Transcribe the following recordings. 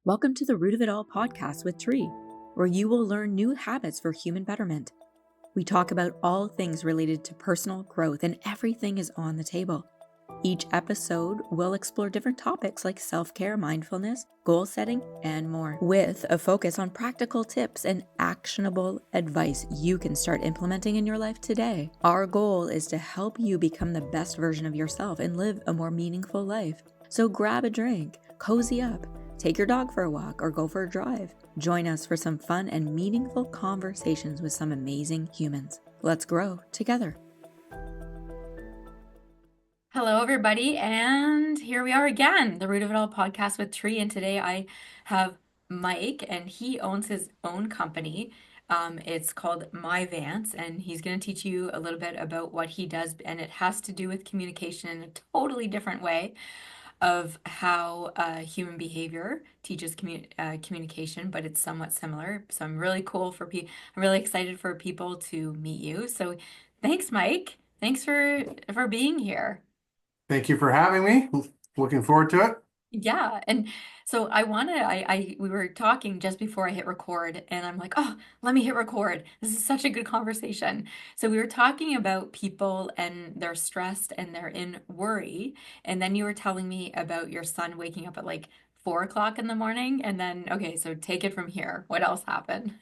Welcome to the Root of It All podcast with Tree, where you will learn new habits for human betterment. We talk about all things related to personal growth, and everything is on the table. Each episode will explore different topics like self-care, mindfulness, goal setting, and more, with a focus on practical tips and actionable advice you can start implementing in your life today. Our goal is to help you become the best version of yourself and live a more meaningful life. So grab a drink, cozy up, take your dog for a walk, or go for a drive. Join us for some fun and meaningful conversations with some amazing humans. Let's grow together. Hello, everybody, and here we are again, the Root of It All podcast with Tree. And today I have Mike, and he owns his own company. It's called Mivance, and he's going to teach you a little bit about what he does, and it has to do with communication in a totally different way of how human behavior teaches communication, but it's somewhat similar. So I'm really excited for people to meet you. So thanks, Mike. Thanks for being here. Thank you for having me. Looking forward to it. Yeah, and so we were talking just before I hit record, and I'm like, oh, let me hit record. This is such a good conversation. So we were talking about people and they're stressed and they're in worry, and then you were telling me about your son waking up at like 4 o'clock in the morning, and then okay, so take it from here. What else happened?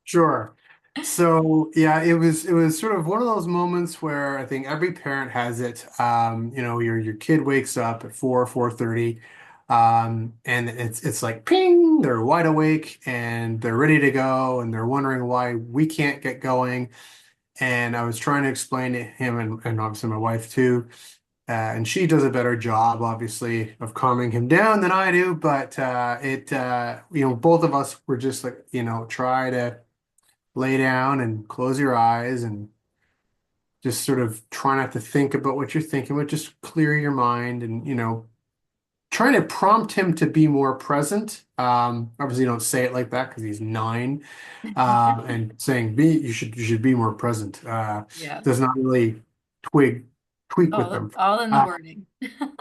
Sure. So yeah, it was sort of one of those moments where I think every parent has it. Your kid wakes up at 4:30, and it's like ping, they're wide awake and they're ready to go, and they're wondering why we can't get going. And I was trying to explain to him and obviously my wife too. And she does a better job, obviously, of calming him down than I do. But both of us were just like, try to lay down and close your eyes and just sort of try not to think about what you're thinking, but just clear your mind and, trying to prompt him to be more present. Obviously, you don't say it like that because he's 9, and saying you should be more present Yeah, does not really twig tweak with them. all in the wording.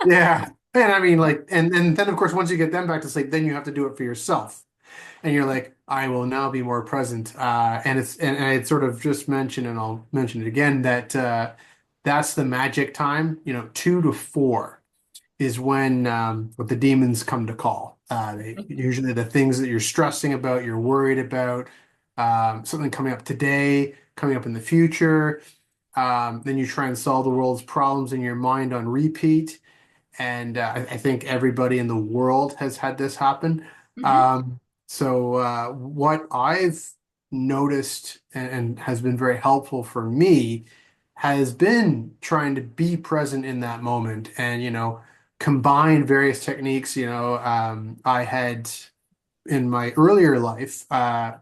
Yeah. And I mean, like, and then of course, once you get them back to sleep, then you have to do it for yourself. And you're like, I will now be more present. And I sort of just mentioned, and I'll mention it again, that that's the magic time. 2 to 4 is when what the demons come to call. Usually the things that you're stressing about, you're worried about, something coming up today, coming up in the future. Then you try and solve the world's problems in your mind on repeat. And I think everybody in the world has had this happen. Mhm. So what I've noticed and has been very helpful for me has been trying to be present in that moment and, combine various techniques. I had in my earlier life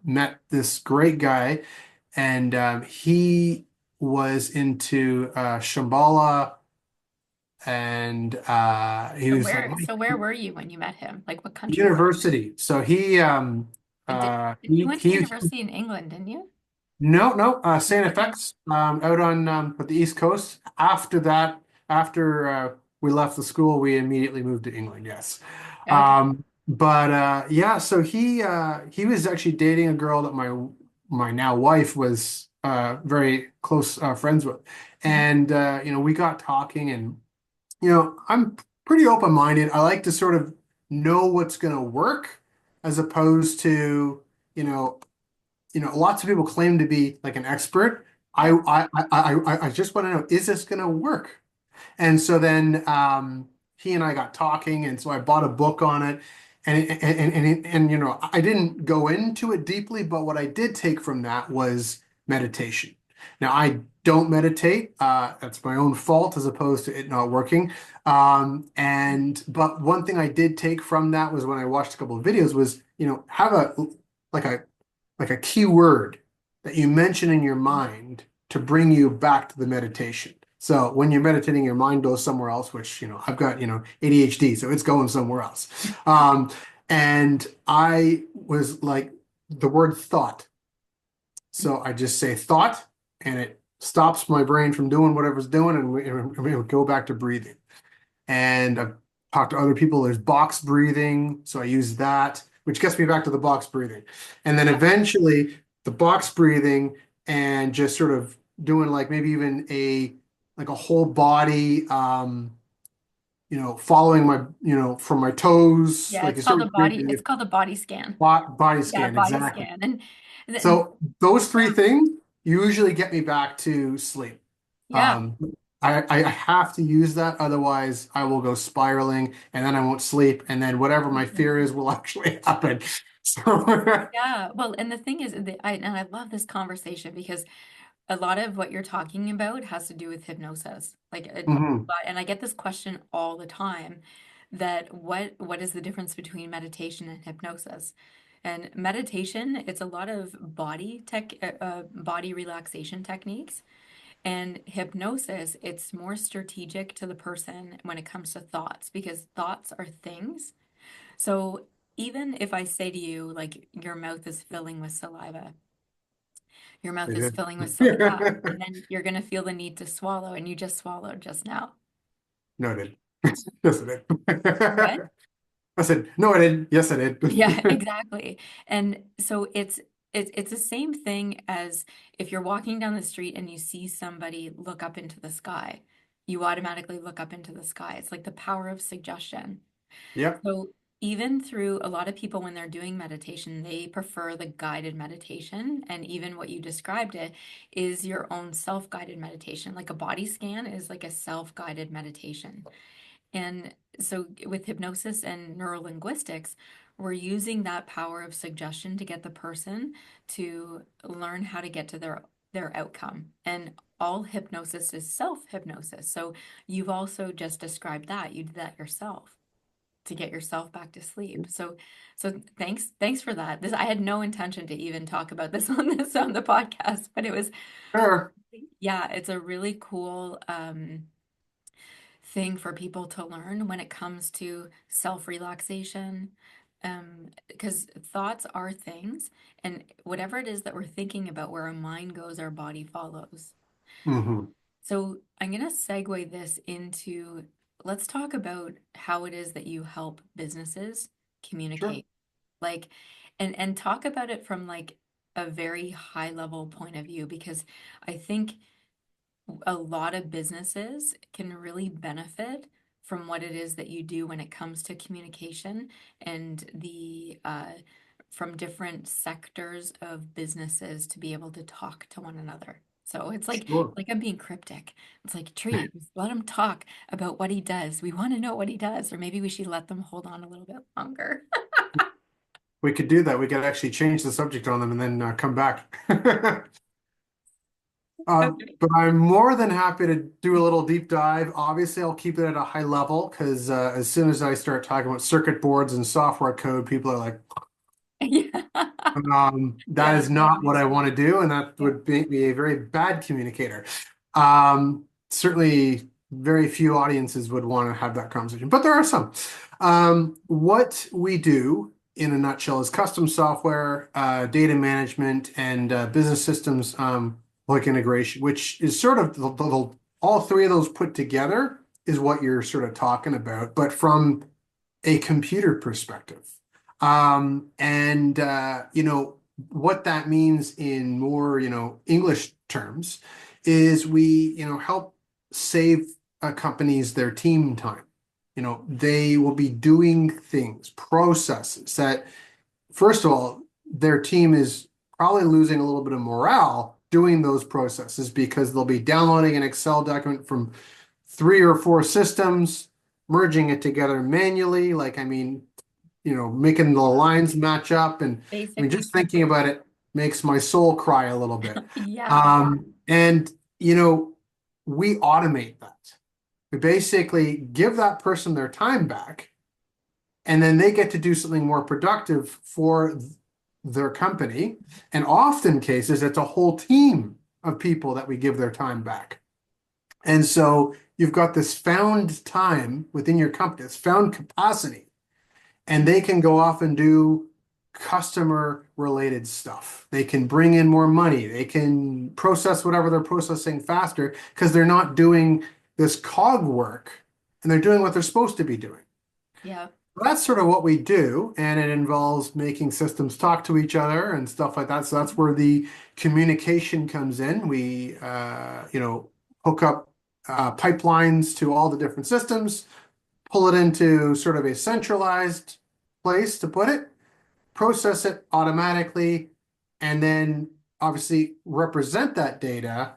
met this great guy, and he was into Shambhala, and he So was like where, so where were you when you met him? Like what country were university. So he you went to he university in England, didn't you? no, Saint Okay. FX, out on the East Coast. After that, after we left the school, we immediately moved to England. Yes. Okay. But yeah, so he was actually dating a girl that my now wife was very close friends with. Mhm. And we got talking, and I'm pretty open-minded. I like to sort of know what's going to work as opposed to, you know, lots of people claim to be like an expert. I Yeah. I just want to know, is this going to work? And so then he and I got talking, and so I bought a book on it. And I didn't go into it deeply, but what I did take from that was meditation. Now, I don't meditate. That's my own fault as opposed to it not working. But one thing I did take from that was when I watched a couple of videos was, have like a like a key word that you mention in your mind to bring you back to the meditation. So when you're meditating, your mind goes somewhere else, which, I've got, ADHD, so it's going somewhere else. And I was like, the word thought. So I just say thought, and it stops my brain from doing whatever's doing, and we go back to breathing. And I've talked to other people. There's box breathing, so I use that. which gets me back to the box breathing. And then eventually the box breathing and just sort of doing like maybe even like a whole body, following my, from my toes, Yeah, like you start with it's breathing, called a body scan. body Yeah, scan, body exactly. scan. And then, So those three yeah, things usually get me back to sleep. yeah. Um, I have to use that, otherwise I will go spiraling and then I won't sleep, and then whatever my fear is will actually happen. So Yeah. Well, and the thing is, and I love this conversation because a lot of what you're talking about has to do with hypnosis. Mhm. And I get this question all the time that what is the difference between meditation and hypnosis? And meditation, it's a lot of body relaxation techniques. And hypnosis, it's more strategic to the person when it comes to thoughts because thoughts are things. So even if I say to you, like, your mouth is filling with saliva, your mouth It is is. filling with saliva, yeah, and then you're going to feel the need to swallow, and you just swallowed just now. Noted. Yes, I What? did. I said, no, I didn't. Yes, I Yeah, did. exactly. And so it's the same thing as if you're walking down the street and you see somebody look up into the sky. You automatically look up into the sky. It's like the power of suggestion. Yep. So even through a lot of people when they're doing meditation, they prefer the guided meditation. And even what you described it is your own self-guided meditation. Like a body scan is like a self-guided meditation. And so with hypnosis and neurolinguistics, we're using that power of suggestion to get the person to learn how to get to their outcome. And all hypnosis is self-hypnosis. So you've also just described that. You did that yourself to get yourself back to sleep. So thanks for that. This I had no intention to even talk about this on the podcast, but it was Sure. yeah, it's a really cool thing for people to learn when it comes to self-relaxation. Because thoughts are things, and whatever it is that we're thinking about, where our mind goes, our body follows. Hmm. So I'm going to segue this into let's talk about how it is that you help businesses Sure. communicate. Like, and talk about it from like a very high level point of view, because I think a lot of businesses can really benefit from what it is that you do when it comes to communication and the from different sectors of businesses to be able to talk to one another. So it's Sure. like I'm being cryptic. It's like, Tree, just let him talk about what he does. We want to know what he does, or maybe we should let them hold on a little bit longer. We could do that. We could actually change the subject on them and then come back. Okay. But I'm more than happy to do a little deep dive. Obviously, I'll keep it at a high level because as soon as I start talking about circuit boards and software code, people are like, Yeah. that Yeah, is not what totally. I want to do, and that Yeah. would make me a very bad communicator. Certainly, very few audiences would want to have that conversation, but there are some. What we do in a nutshell is custom software, data management, and business systems like integration, which is sort of all three of those put together is what you're sort of talking about, but from a computer perspective. What that means in more, English terms is we, help save companies their team time. They will be doing things, processes that, first of all, their team is probably losing a little bit of morale doing those processes because they'll be downloading an Excel document from three or four systems, merging it together manually. Like, I mean, making the lines match up. And I mean, Basically just thinking scripting. about it makes my soul cry a little bit. Yeah. And, we automate that. We basically give that person their time back, and then they get to do something more productive for their company. And often cases, it's a whole team of people that we give their time back. And so you've got this found time within your company, this found capacity, and they can go off and do customer related stuff. They can bring in more money. They can process whatever they're processing faster because they're not doing this cog work, and they're doing what they're supposed to be doing. Yeah. That's sort of what we do, and it involves making systems talk to each other and stuff like that. So that's where the communication comes in. We, hook up pipelines to all the different systems, pull it into sort of a centralized place to put it, process it automatically, and then obviously represent that data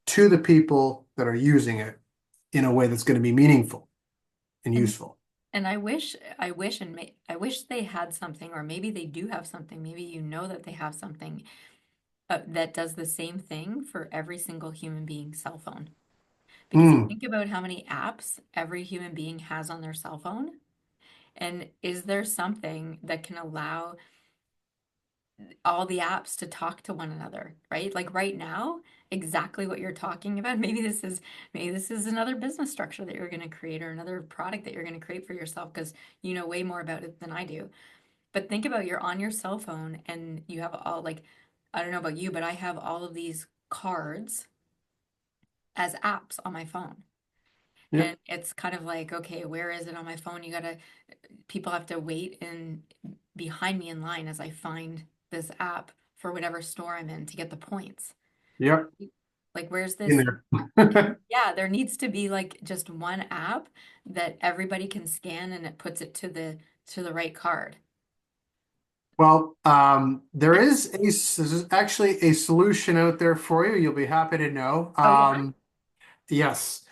to the people that are using it in a way that's going to be meaningful and And useful. and I wish they had something, or maybe they do have something. Maybe you know that they have something that does the same thing for every single human being's cell phone. Because you Mm, think about how many apps every human being has on their cell phone, and is there something that can allow all the apps to talk to one another, right? Like right now, exactly what you're talking about. Maybe this is another business structure that you're going to create, or another product that you're going to create for yourself, because you know way more about it than I do. But think about, you're on your cell phone and you have all, like, I don't know about you, but I have all of these cards as apps on my phone. yep, And it's kind of like, okay, where is it on my phone? People have to wait in behind me in line as I find this app for whatever store I'm in to get the points. yep, Like, where's in this? there. Yeah, there needs to be like just one app that everybody can scan and it puts it to the right card. Well, there's actually a solution out there for you. You'll be happy to know. Oh yeah, Yes.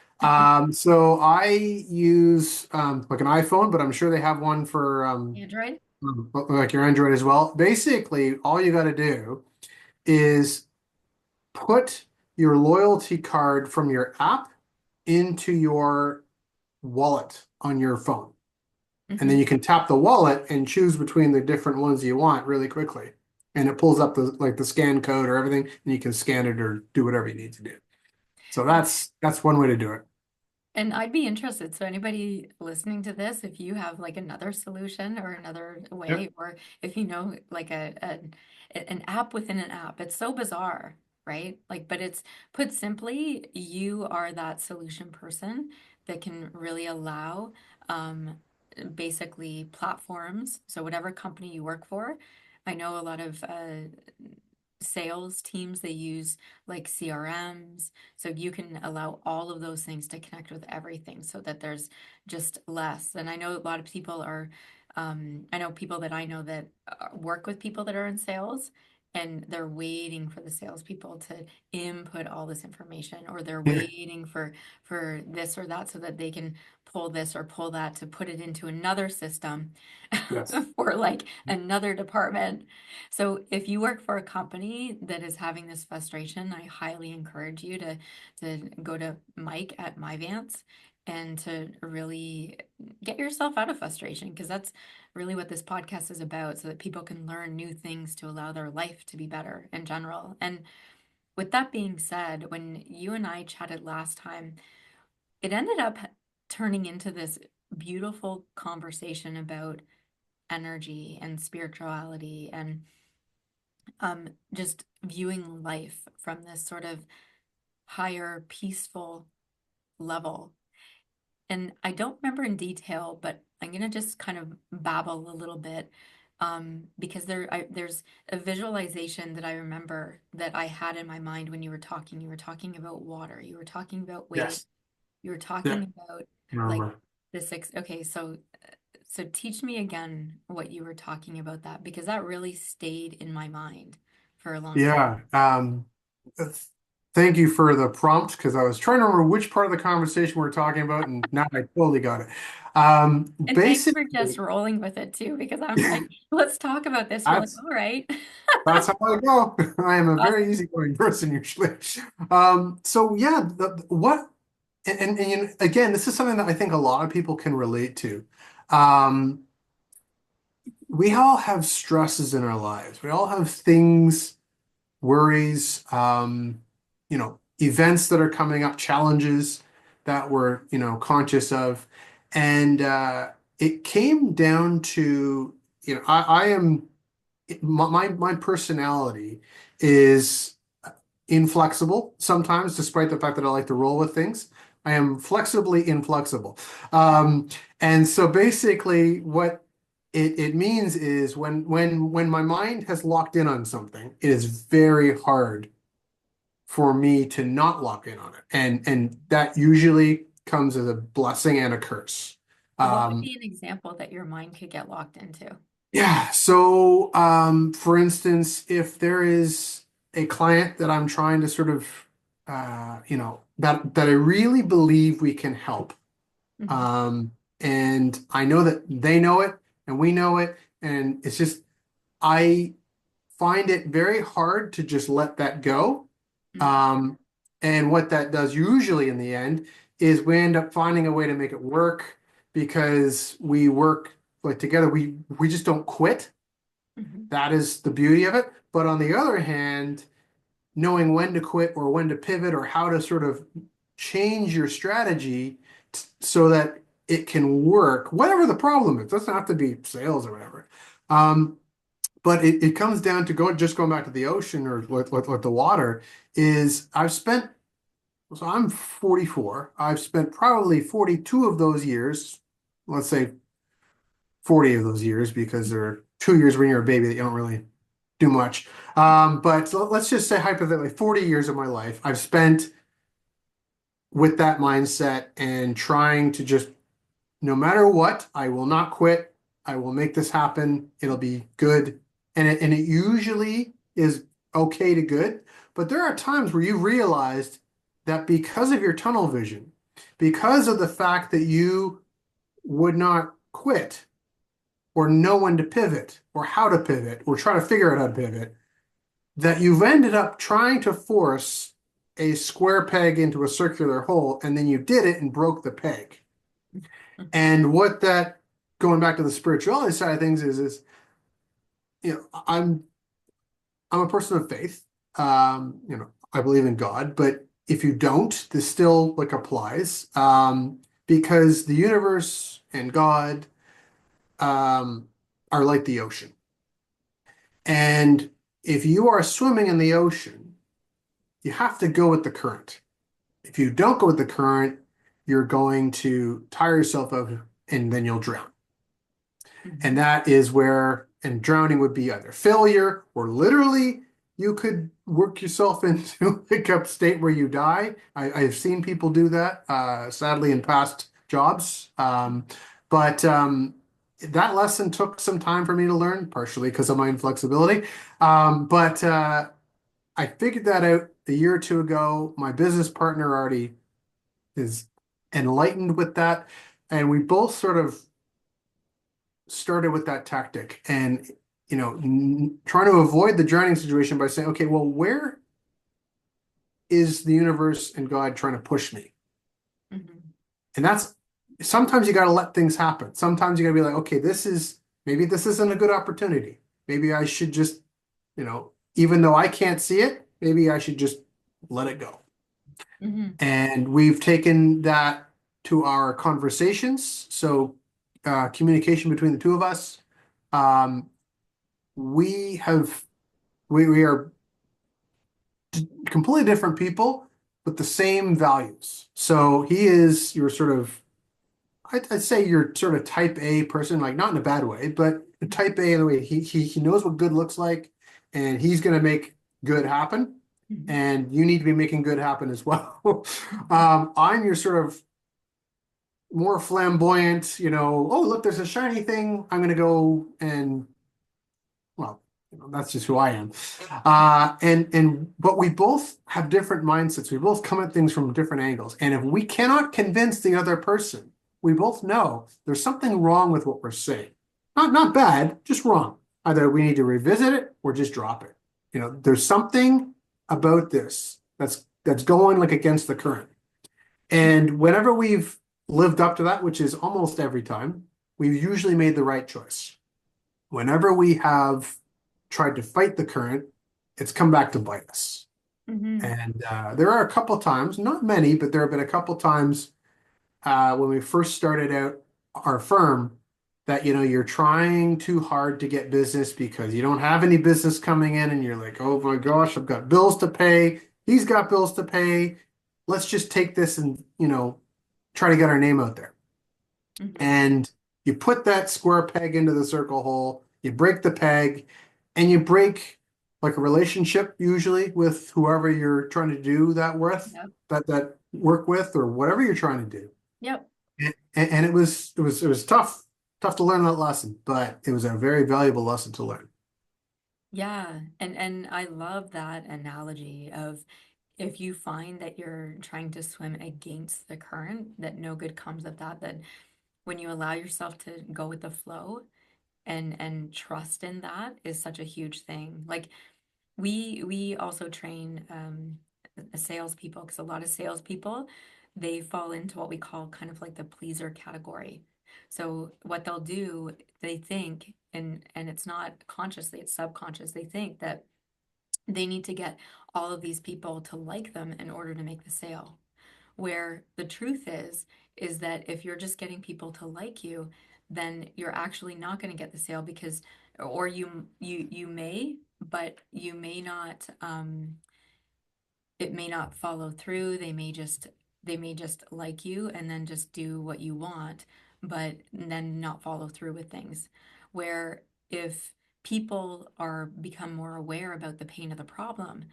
So I use like an iPhone, but I'm sure they have one for Android. like your Android as well. Basically, all you got to do is put your loyalty card from your app into your wallet on your phone. And then Hmm. you can tap the wallet and choose between the different ones you want really quickly. And it pulls up the scan code or everything, and you can scan it or do whatever you need to do. So that's one way to do it. And I'd be interested. So anybody listening to this, if you have like another solution or another Yep. way, or if you know like an app within an app, it's so bizarre, right? Like, but it's put simply, you are that solution person that can really allow basically platforms. So whatever company you work for, I know a lot of sales teams, they use like CRMs, so you can allow all of those things to connect with everything so that there's just less. And I know a lot of people are, I know people that I know that work with people that are in sales, and they're waiting for the salespeople to input all this information, or they're waiting for this or that so that they can pull this or pull that to put it into another system Yes. for like another department. So if you work for a company that is having this frustration, I highly encourage you to go to Mike at Mivance and to really get yourself out of frustration, because that's really what this podcast is about, so that people can learn new things to allow their life to be better in general. And with that being said, when you and I chatted last time, it ended up turning into this beautiful conversation about energy and spirituality, and just viewing life from this sort of higher, peaceful level. And I don't remember in detail, but I'm gonna just kind of babble a little bit, because there's a visualization that I remember that I had in my mind when you were talking. You were talking about water. You were talking about waves. Yes. You were Yeah. talking about like Remember. the six. Okay, so teach me again what you were talking about, that because that really stayed in my mind for a long time. Yeah. Th- Thank you for the prompt because I was trying to remember which part of the conversation we're talking about, and now I totally got it. And thanks for just Basically, rolling with it too, because I'm like, let's talk about this. You're like, that's all right. That's how I go. I am a very Awesome. easygoing person usually. So yeah, what and you know, again, this is something that I think a lot of people can relate to. Um, we all have stresses in our lives. We all have things, worries, events that are coming up, challenges that we're, conscious of. And it came down to, I am my personality is inflexible sometimes, despite the fact that I like to roll with things. I am flexibly inflexible. Um, and so basically what it means is when my mind has locked in on something, it is very hard for me to not lock in on it. And that usually comes as a blessing and a curse. What would Um, be an example that your mind could get locked into? yeah, so for instance, if there is a client that I'm trying to sort of that I really believe we can help. Mhm. Um, and I know that they know it and we know it, and it's just I find it very hard to just let that go. Mhm. Um, and what that does usually in the end is we end up finding a way to make it work because we work like together. We just don't quit. Mhm. That is the beauty of it. But on the other hand, knowing when to quit or when to pivot or how to sort of change your strategy so that it can work, whatever the problem is. It doesn't have to be sales or whatever. But it comes down to going back to the ocean or what the water is. So I'm 44. I've spent probably 42 of those years, let's say 40 of those years, because there are 2 years when you're a baby that you don't really do much. But let's just say hypothetically 40 years of my life I've spent with that mindset and trying to just, no matter what, I will not quit. I will make this happen. It'll be good. And it usually is okay to good. But there are times where you realized that because of your tunnel vision, because of the fact that you would not quit or know when to pivot or how to pivot or try to figure out how to pivot, that you've ended up trying to force a square peg into a circular hole, and then you did it and broke the peg. And what that, going back to the spirituality side of things, is I'm a person of faith. I believe in God, but if you don't, this still like applies. Because the universe and God um, are like the ocean. And if you are swimming in the ocean, you have to go with the current. If you don't go with the current, you're going to tire yourself out and then you'll drown. And Mhm. that is where, and drowning would be either failure or literally you could work yourself into like a state where you die. I've seen people do that, sadly, in past jobs. But that lesson took some time for me to learn, partially because of my inflexibility. But I figured that out a year or two ago. My business partner already is enlightened with that. And we both sort of started with that tactic and, trying to avoid the drowning situation by saying, okay, well, where is the universe and God trying to push me? Mhm. And that's sometimes you got to let things happen. Sometimes you got to be like, okay, maybe this isn't a good opportunity. Maybe I should just, even though I can't see it, maybe I should just let it go. Mhm. And we've taken that to our conversations. So, communication between the two of us. Um, we have, we are completely different people, but the same values. So he is your sort of, I'd say you're sort of type A person, like not in a bad way, but type A in the way he knows what good looks like, and he's going to make good happen. Mhm. And you need to be making good happen as well. Mhm. I'm your sort of more flamboyant, oh, look, there's a shiny thing. I'm going to go and, well, that's just who I am. But we both have different mindsets. We both come at things from different angles. And if we cannot convince the other person, we both know there's something wrong with what we're saying. Not bad, just wrong. Either we need to revisit it or just drop it. There's something about this that's going like against the current. And whenever we've lived up to that, which is almost every time, we've usually made the right choice. Whenever we have tried to fight the current, it's come back to bite us. Mhm. And there are a couple times, not many, but there have been a couple times when we first started out our firm that you're trying too hard to get business because you don't have any business coming in, and you're like, oh my gosh, I've got bills to pay. He's got bills to pay. let's just take this and, try to get our name out there. Mhm. And you put that square peg into the circle hole, you break the peg, and you break like a relationship usually with whoever you're trying to do that with, Yep. that work with, or whatever you're trying to do. Yep. And it was tough to learn that lesson, but it was a very valuable lesson to learn. Yeah, and I love that analogy of if you find that you're trying to swim against the current, that no good comes of that, that when you allow yourself to go with the flow and trust in that is such a huge thing. Like we also train salespeople because a lot of salespeople they fall into what we call kind of like the pleaser category. So what they'll do, they think, and it's not consciously, it's subconscious. They think that they need to get all of these people to like them in order to make the sale. Where the truth is that if you're just getting people to like you, then you're actually not going to get the sale because, or you may, but you may not, it may not follow through. They may just like you and then just do what you want, but then not follow through with things. Where if people are become more aware about the pain of the problem,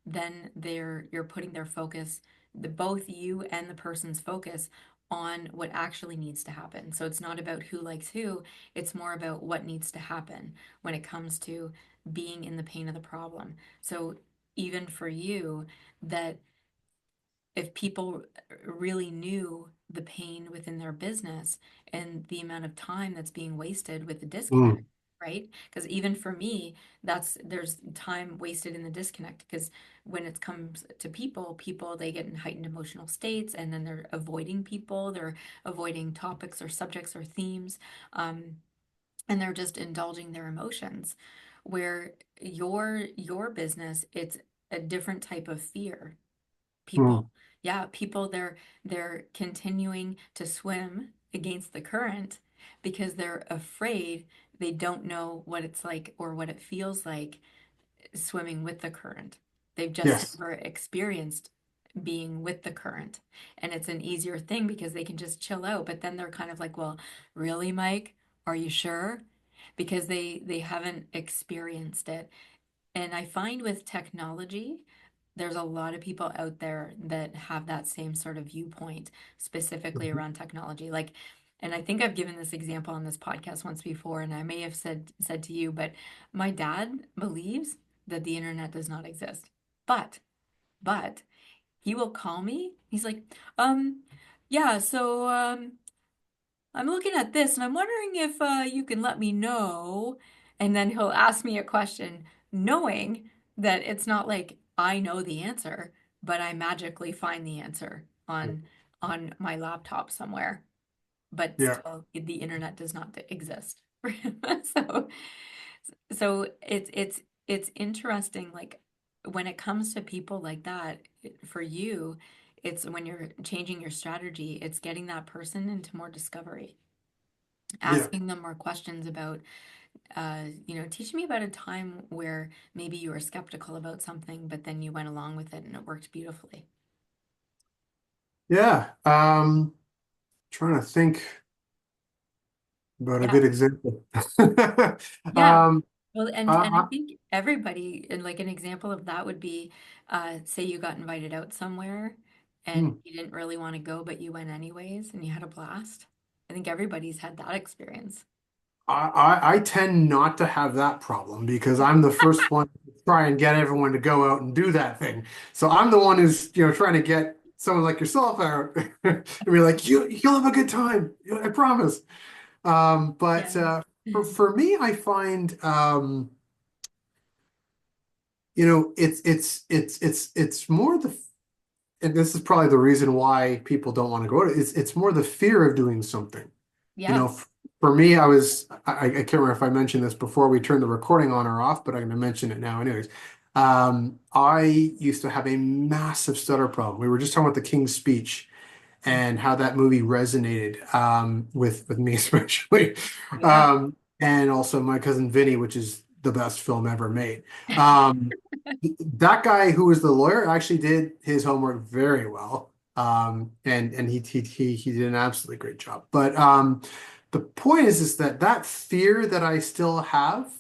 then you're putting their focus, both you and the person's focus on what actually needs to happen. So it's not about who likes who, it's more about what needs to happen when it comes to being in the pain of the problem. So even for you, that if people really knew the pain within their business and the amount of time that's being wasted with the disconnect, Mm, right? Because even for me, there's time wasted in the disconnect because when it comes to people they get in heightened emotional states and then they're avoiding people, they're avoiding topics or subjects or themes, um, and they're just indulging their emotions. Where your business, it's a different type of fear. mm, People, yeah, people they're continuing to swim against the current because they're afraid, they don't know what it's like or what it feels like swimming with the current. They've just yes. never experienced being with the current. And it's an easier thing because they can just chill out. But then they're kind of like, well, really, Mike? Are you sure? Because they haven't experienced it. And I find with technology, there's a lot of people out there that have that same sort of viewpoint, specifically around technology. Like, and I think I've given this example on this podcast once before, and I may have said to you, but my dad believes that the internet does not exist. But, but he will call me. He's like, yeah, so I'm looking at this and I'm wondering if you can let me know. And then he'll ask me a question, knowing that it's not like I know the answer, but I magically find the answer on my laptop somewhere. But Yeah. still, the internet does not exist. So, so it's interesting. Like when it comes to people like that, for you, it's when you're changing your strategy, it's getting that person into more discovery, Yeah. asking them more questions about, teach me about a time where maybe you were skeptical about something, but then you went along with it and it worked beautifully. Yeah. Trying to think about a Yeah, good example. yeah. Um, Well, and I I, think everybody, and like an example of that would be, say you got invited out somewhere and I, you didn't really want to go, but you went anyways and you had a blast. I think everybody's had that experience. I tend not to have that problem because I'm the first one to try and get everyone to go out and do that thing. So I'm the one who's, trying to get someone like yourself out and be like, you'll have a good time. I promise. But Yeah. for me, I find it's more and this is probably the reason why people don't want to go to it. It's more the fear of doing something. You know, Yeah. for me, I can't remember if I mentioned this before we turned the recording on or off, but I'm going to mention it now anyways. I used to have a massive stutter problem. We were just talking about the King's Speech and how that movie resonated with me especially. Yeah. And also my cousin Vinny, which is the best film ever made. Um, that guy who was the lawyer actually did his homework very well. And he did an absolutely great job. But the point is that that fear that I still have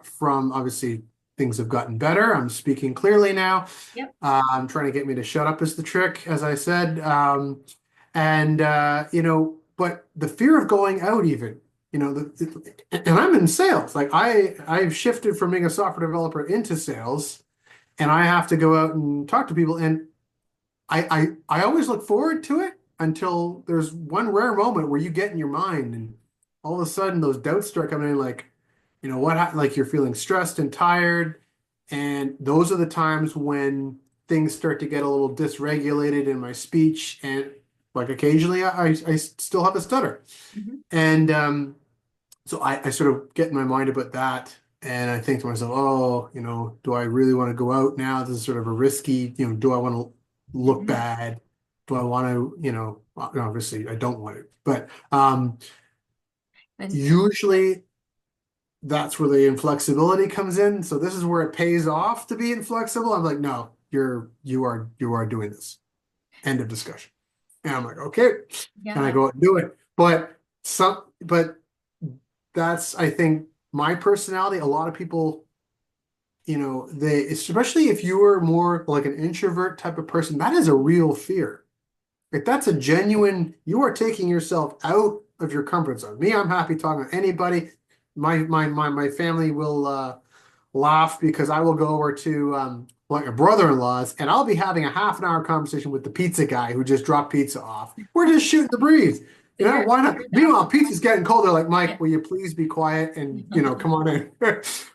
from obviously things have gotten better. I'm speaking clearly now. Yep. I'm trying to get me to shut up is the trick, as I said. And but the fear of going out even, and I'm in sales. Like I've shifted from being a software developer into sales, and I have to go out and talk to people. And I always look forward to it until there's one rare moment where you get in your mind and all of a sudden those doubts start coming in, like, like you're feeling stressed and tired. And those are the times when things start to get a little dysregulated in my speech. And like occasionally I still have a stutter. Mhm. And so I sort of get in my mind about that. And I think to myself, oh, do I really want to go out now? This is sort of a risky, do I want to look Mhm. bad? Do I want to, obviously I don't want it. But And usually that's where the inflexibility comes in. So this is where it pays off to be inflexible. I'm like, no, you are doing this. End of discussion. And I'm like, okay. And I yeah. go out and do it. But that's, I think, my personality. A lot of people, they, especially if you are more like an introvert type of person, that is a real fear. Like that's a genuine, you are taking yourself out of your comfort zone. Me, I'm happy talking to anybody. My family will laugh because I will go over to like a brother-in-law's and I'll be having a half an hour conversation with the pizza guy who just dropped pizza off. We're just shooting the breeze. So you're Why not? you're that Meanwhile, pizza's getting cold. They're like, yeah. Mike, will you please be quiet and come on in.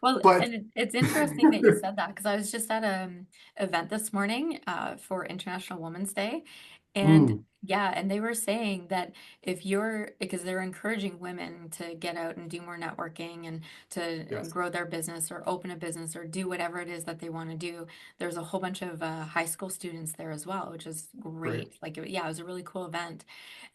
Well, But and it's interesting that you said that because I was just at an event this morning for International Women's Day. And mm, yeah, and they were saying that if you're, because they're encouraging women to get out and do more networking and to yes, grow their business or open a business or do whatever it is that they want to do. There's a whole bunch of high school students there as well, which is great. great. Like, yeah, it was a really cool event.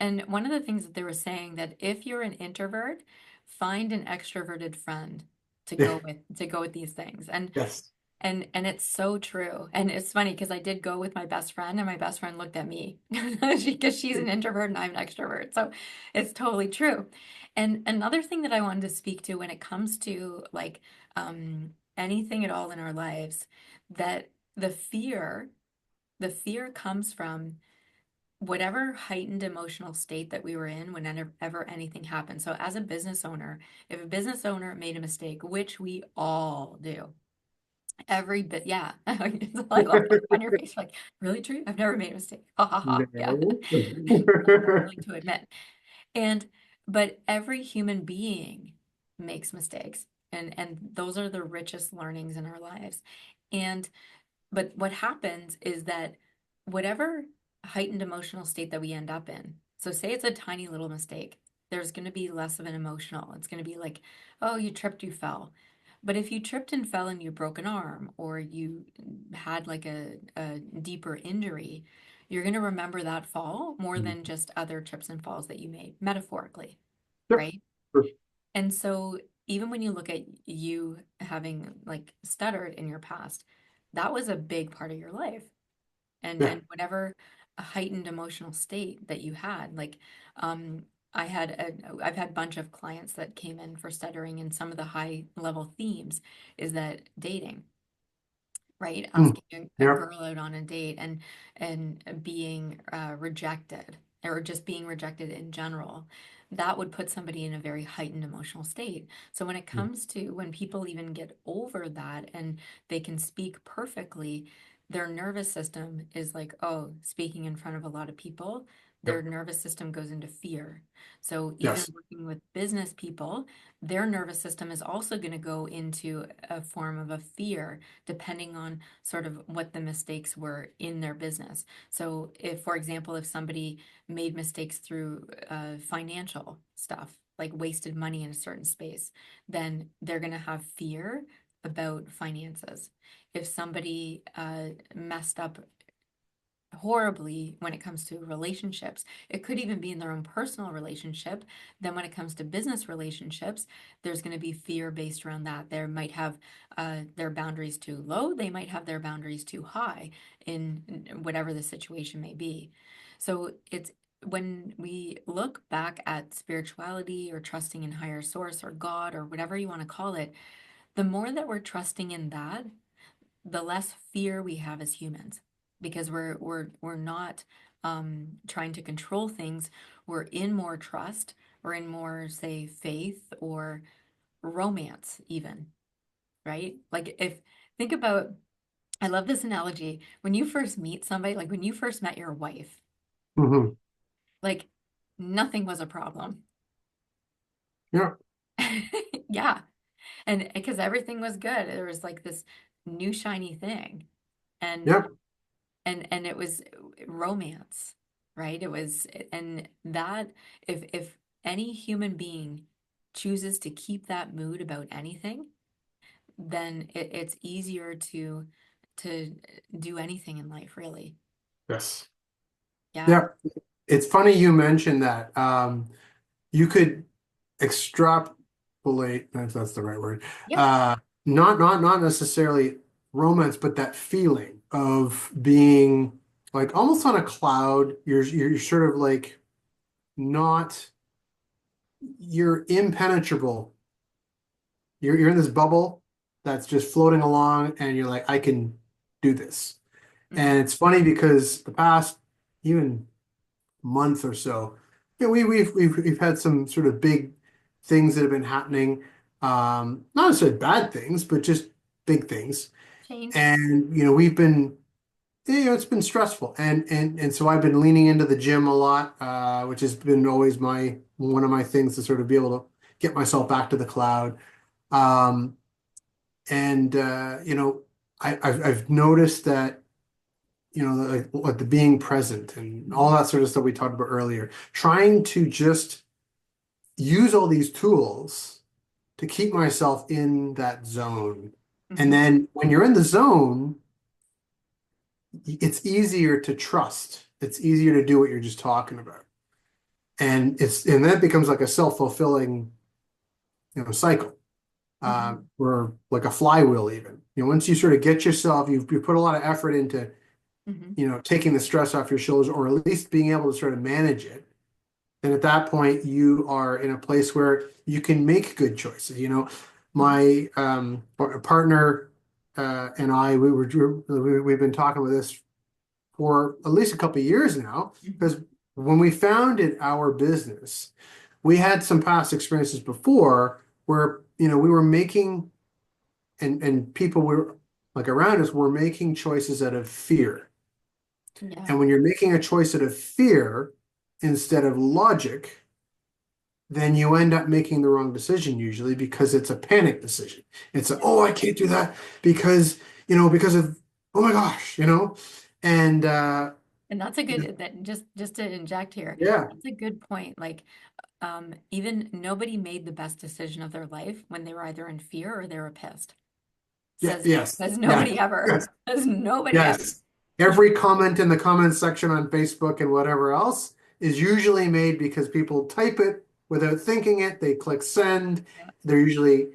And one of the things that they were saying that if you're an introvert, find an extroverted friend Yeah, to go with these things. yes. And it's so true. And it's funny because I did go with my best friend and my best friend looked at me because she's an introvert and I'm an extrovert. So it's totally true. And another thing that I wanted to speak to when it comes to like anything at all in our lives, that the fear comes from whatever heightened emotional state that we were in whenever anything happened. So as a business owner, if a business owner made a mistake, which we all do, every bit, yeah. It's like look on your face, like, really true? I've never made a mistake. Ha ha ha. Yeah. No. Not willing to admit. And but every human being makes mistakes. And those are the richest learnings in our lives. And but what happens is that whatever heightened emotional state that we end up in, so say it's a tiny little mistake, there's going to be less of an emotional. It's going to be like, oh, you tripped, you fell. But if you tripped and fell and you broke an arm or you had like a deeper injury, you're going to remember that fall more than just other trips and falls that you made, metaphorically, Yep. right? And so even when you look at you having like stuttered in your past, that was a big part of your life. Yeah. And whatever heightened emotional state that you had, like um I've had a bunch of clients that came in for stuttering, and some of the high level themes is that dating, right? Mm. Asking a Yep. girl out on a date and being rejected or just being rejected in general, that would put somebody in a very heightened emotional state. So when it Mm. comes to when people even get over that and they can speak perfectly, their nervous system is like, oh, speaking in front of a lot of people, their Yep. nervous system goes into fear. So even Yes. working with business people, their nervous system is also going to go into a form of a fear depending on sort of what the mistakes were in their business. So, if, for example, if somebody made mistakes through financial stuff, like wasted money in a certain space, then they're going to have fear about finances. If somebody messed up horribly when it comes to relationships. It could even be in their own personal relationship. Then when it comes to business relationships, there's going to be fear based around that. They might have their boundaries too low. They might have their boundaries too high in whatever the situation may be. So it's when we look back at spirituality or trusting in higher source or God or whatever you want to call it, the more that we're trusting in that, the less fear we have as humans, because we're not trying to control things. We're in more trust. We're in more, say, faith or romance, even, right? Like if think about, I love this analogy. When you first meet somebody, like when you first met your wife, Hmm. like nothing was a problem. Yeah. Yeah. And because everything was good, there was like this new shiny thing. And Yep. and it was romance, right? It was, and that if any human being chooses to keep that mood about anything, then it's easier to do anything in life, really. Yes. Yeah. Yep. It's funny you mentioned that. You could extrapolate, if that's the right word, Yep. uh, not necessarily romance, but that feeling of being like almost on a cloud. You're sort of like not, you're impenetrable. You're in this bubble that's just floating along, and you're like, I can do this. Hmm. And it's funny because the past even month or so, yeah, we've had some sort of big things that have been happening. Not necessarily bad things, but just big things. Change. And we've been, it's been stressful, and so I've been leaning into the gym a lot, which has been always my one of my things to sort of be able to get myself back to the cloud. Um, and I've noticed that like the being present and all Hmm. that sort of stuff we talked about earlier, trying to just use all these tools to keep myself in that zone. And Hmm. then when you're in the zone, it's easier to trust. It's easier to do what you're just talking about. And that becomes like a self-fulfilling, cycle. Hmm. Or like a flywheel even. Once you sort of get yourself, you put a lot of effort into, Hmm. taking the stress off your shoulders, or at least being able to sort of manage it. And at that point, you are in a place where you can make good choices. Hmm. My partner and I, we've been talking with this for at least a couple of years now, Hmm. because when we founded our business, we had some past experiences before where we were making, and people were like around us were making choices out of fear. Yeah. And when you're making a choice out of fear instead of logic, then you end up making the wrong decision usually, because it's a panic decision. It's a, Yeah. oh, I can't do that because, because of, oh my gosh, and And that's a good, that just to inject here, yeah, that's a good point. Like, even nobody made the best decision of their life when they were either in fear or they were pissed. yeah, Says yes, says yeah, nobody ever. yes, Says nobody ever. yes. Every comment in the comment section on Facebook and whatever else is usually made because people type it without thinking it. They click send. Yeah. They're usually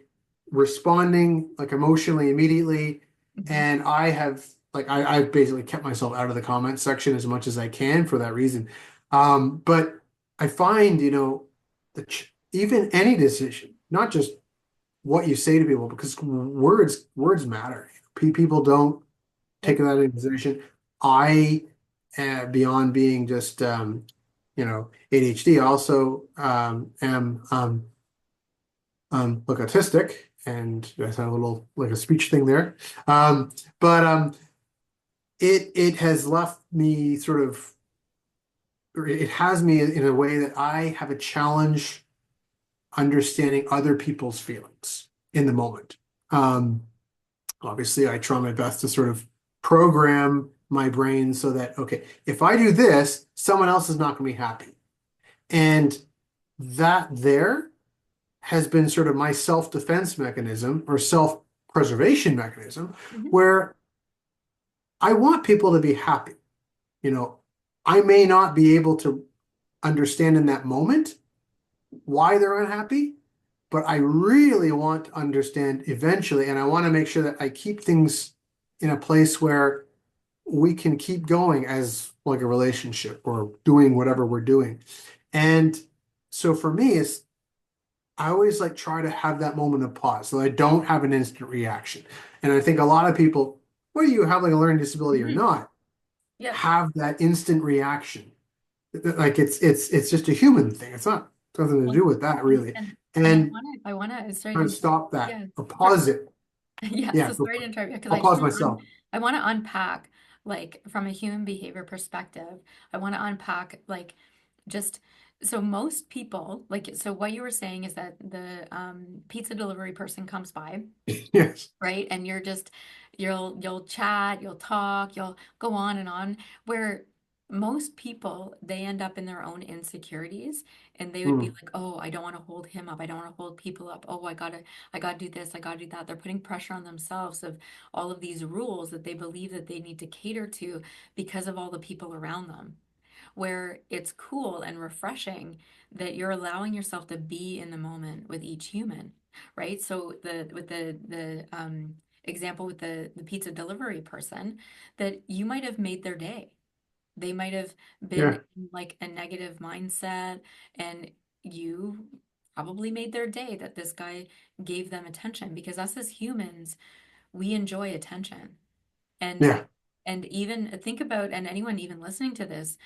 responding like emotionally immediately. Hmm. And I have like I've basically kept myself out of the comment section as much as I can for that reason. But I find, even any decision, not just what you say to people, because words matter. People don't take Yep. that into consideration. I, beyond being just ADHD, also am like autistic, and there's a little like a speech thing there. But it has left me sort of, or it has me in a way that I have a challenge understanding other people's feelings in the moment. Um, Obviously, I try my best to sort of program my brain so that, okay, if I do this, someone else is not going to be happy. And that there has been sort of my self-defense mechanism or self-preservation mechanism, Hmm. where I want people to be happy. you know, I may not be able to understand in that moment why they're unhappy, but I really want to understand eventually, and I want to make sure that I keep things in a place where we can keep going as like a relationship or doing whatever we're doing. And so for me, it's I always like try to have that moment of pause so I don't have an instant reaction. And I think a lot of people, whether you have like a learning disability or Mhm. not, Yeah. have that instant reaction. Like it's just a human thing. It's not nothing to Well, do with that really. and And I wanna, sorry try to to interrupt. stop that Yeah. or Sorry. pause it. Yeah, Yeah, so sorry to interrupt because I'll pause myself. I want to unpack, like, from a human behavior perspective. I want to unpack, like, just so most people, like, so what you were saying is that the pizza delivery person comes by, Yes. right? And you're just you'll chat, you'll talk, you'll go on and on, where most people, they end up in their own insecurities, and they would be Mm, like, "Oh, I don't want to hold him up. I don't want to hold people up. Oh, I gotta do this, I gotta do that." They're putting pressure on themselves of all of these rules that they believe that they need to cater to because of all the people around them, where it's cool and refreshing that you're allowing yourself to be in the moment with each human, right? So the with the example with the pizza delivery person, that you might have made their day. They might have been yeah, in like a negative mindset, and you probably made their day that this guy gave them attention, because us as humans, we enjoy attention. And yeah, even think about, and anyone even listening to this,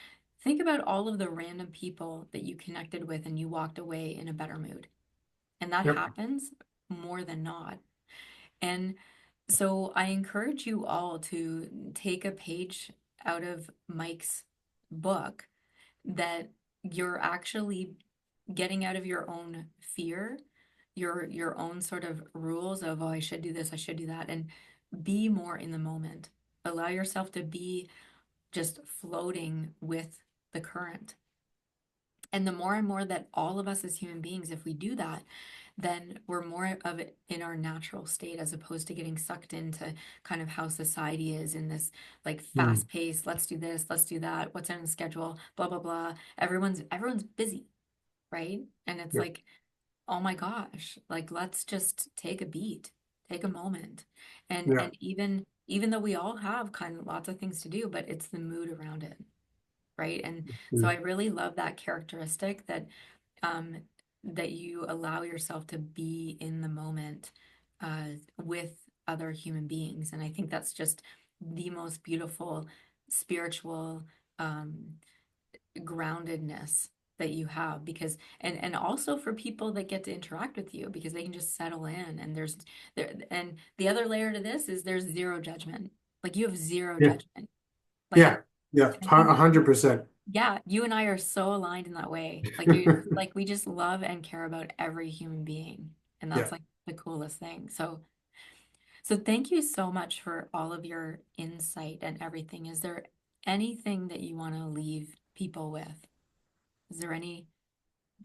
think about all of the random people that you connected with and you walked away in a better mood. And that yep, happens more than not. And so I encourage you all to take a page out of Mike's book, that you're actually getting out of your own fear, your own sort of rules of, oh, I should do this, I should do that, and be more in the moment. Allow yourself to be just floating with the current. And the more and more that all of us as human beings, if we do that, then we're more of it in our natural state, as opposed to getting sucked into kind of how society is in this like mm, fast pace, let's do this, let's do that, what's on the schedule, blah blah blah. Everyone's busy, right? And it's yep, like, oh my gosh, like, let's just take a beat, take a moment. And yeah, even though we all have kind of lots of things to do, but it's the mood around it, right? And so mm, I really love that characteristic, that um that you allow yourself to be in the moment with other human beings. And I think that's just the most beautiful spiritual um groundedness that you have, because and also for people that get to interact with you, because they can just settle in, and there, and the other layer to this is there's zero judgment. Like, you have zero yeah, judgment. Like, yeah, yeah, and I think that, 100%. yeah, you and I are so aligned in that way. Like, you, like, we just love and care about every human being, and Yeah. that's like the coolest thing. So thank you so much for all of your insight and everything. Is there anything that you want to leave people with? Is there anything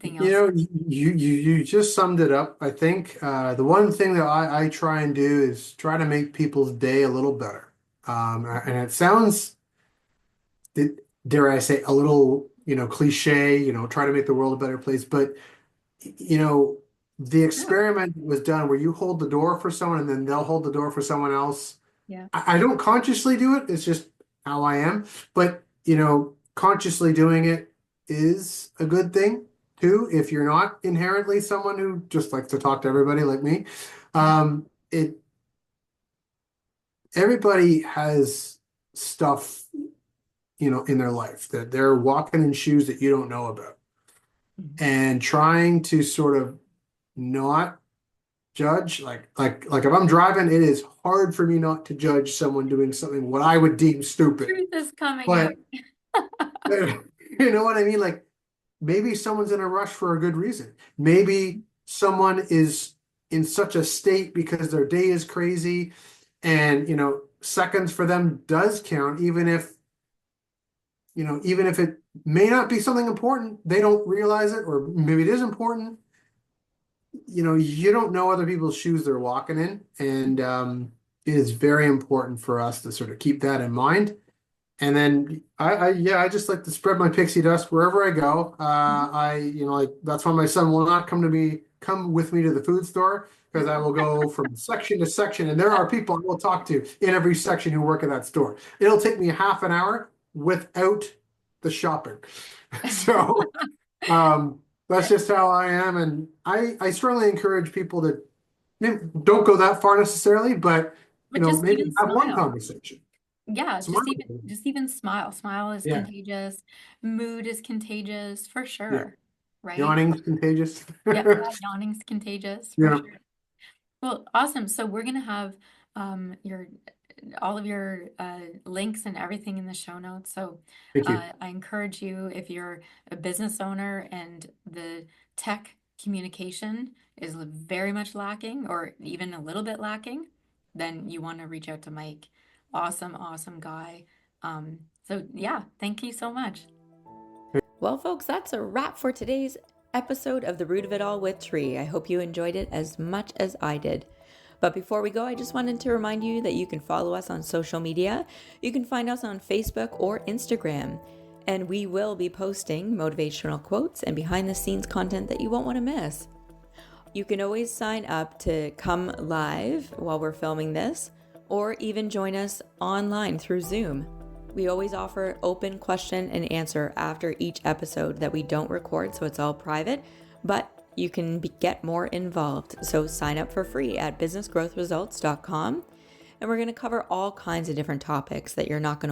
You else? know, you just summed it up. I think the one thing that I try and do is try to make people's day a little better. And it sounds, dare I say, a little, cliche, try to make the world a better place. But, you know, the No. experiment was done where you hold the door for someone and then they'll hold the door for someone else. Yeah. I don't consciously do it. It's just how I am. But, consciously doing it is a good thing too. If you're not inherently someone who just likes to talk to everybody like me, Yeah. it everybody has stuff, in their life that they're walking in shoes that you don't know about. Mhm. And trying to sort of not judge, like if I'm driving, it is hard for me not to judge someone doing something what I would deem stupid. Truth is coming But out. you know what I mean? Like maybe someone's in a rush for a good reason. Maybe someone is in such a state because their day is crazy and seconds for them does count, even if it may not be something important, they don't realize it, or maybe it is important. You don't know other people's shoes they're walking in, and it is very important for us to sort of keep that in mind And then I just like to spread my pixie dust wherever I go. Mhm. Like that's why my son will not come with me to the food store because I will go from section to section, and there are people I will talk to in every section who work at that store. It'll take me half an hour without the shopping. So that's just how I am, and I strongly encourage people to don't go that far necessarily, but But just maybe even have one smile. conversation. Yeah, Smile. just even smile. Smile is Yeah, contagious. Mood is contagious for yeah. sure, right? Yawning's contagious. Yeah, yeah, yawning's contagious for Yeah, sure. Well, awesome. So we're gonna have your all of your links and everything in the show notes. So thank you. I encourage you, if you're a business owner and the tech communication is very much lacking or even a little bit lacking, then you want to reach out to Mike. Awesome, awesome guy. So yeah, thank you so much. Well, folks, that's a wrap for today's episode of The Root of It All with Tree. I hope you enjoyed it as much as I did. But before we go, I just wanted to remind you that you can follow us on social media. You can find us on Facebook or Instagram. And we will be posting motivational quotes and behind the scenes content that you won't want to miss. You can always sign up to come live while we're filming this, or even join us online through Zoom. We always offer open question and answer after each episode that we don't record, so it's all private, but you can get more involved. So sign up for free at businessgrowthresults.com, and we're going to cover all kinds of different topics that you're not going to